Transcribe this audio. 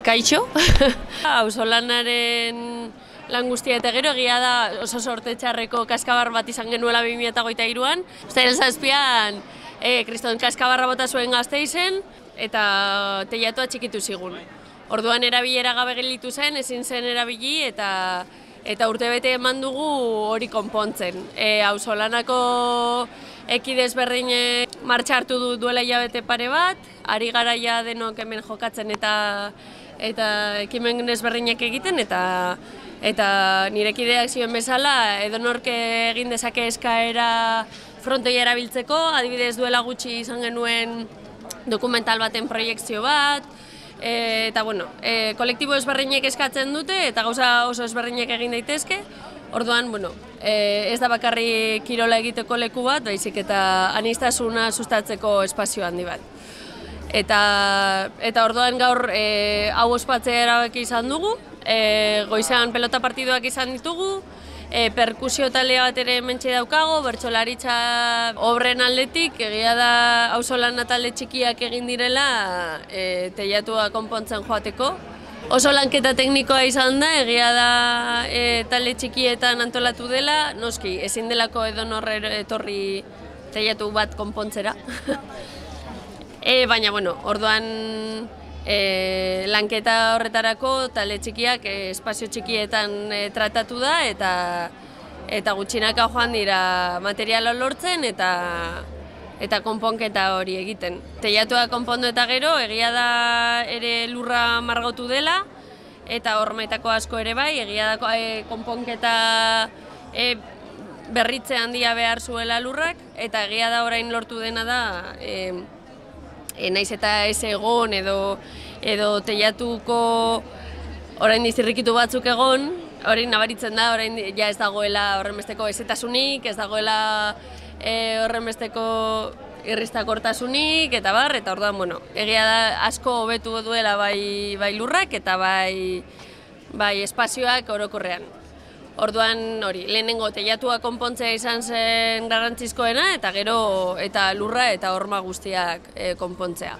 Kaixo, auzolanaren lan guztia eta gero egia da oso sorte txarreko kaskabar bat izan genuela 2023an. Uztailaren 7an kriston kaskabarra bota zuen Gasteizen eta teilatua txikitu zigun. Orduan erabilera gabe gelditu zen, ezin zen erabili eta urtebete eman dugu hori konpontzen. Auzolanako ekide ezberdinek martxa hartu duela hilabete pare bat, ari garaia denok hemen jokatzen eta ekimen ezberdinak egiten eta nire kideak zioen bezala edonork egin dezake eskaera frontoia erabiltzeko, adibidez duela gutxi izan genuen dokumental baten proiekzio bat, eta bueno, kolektibo ezberdinek eskatzen dute eta gauza oso ezberdinek egin daitezke. Orduan, bueno, ez da bakarrik kirola egiteko leku bat, baizik eta aniztasuna sustatzeko espazio handi bat. Eta orduan gaur hau ospatzea erabaki izan dugu, goizean pelota partiduak izan ditugu, perkusio talde bat ere hementxe daukago, bertsolaritza obren aldetik, egia da auzolana talde txikiak egin direla teilatua konpontzen joateko. Oso lanketa teknikoa izan da, egia da talde txikietan antolatu dela, noski, ezin delako edonor etorri teilatu bat konpontzera. Baina, bueno, orduan lanketa horretarako talde txikiak espazio txikietan tratatu da eta gutxinaka joan dira materiala lortzen eta konponketa hori egiten. Teilatua konpondu eta gero, egia da ere lurra margotu dela eta hormetako asko ere bai, egia da konponketa berritze handia behar zuela lurrak eta egia da orain lortu dena da naiz eta ez egon edo teilatuko orain zirrikitu batzuk egon, orain nabaritzen da, orain ja ez dagoela horrenbesteko ezetasunik, ez dagoela horrenbesteko irristakortasunik eta bar, eta orduan, bueno, egia da asko hobetu duela bai lurrak eta bai espazioak orokorrean. Orduan hori, lehenengo teilatua konpontzea izan zen garrantzizkoena eta gero eta lurra eta horma guztiak konpontzea.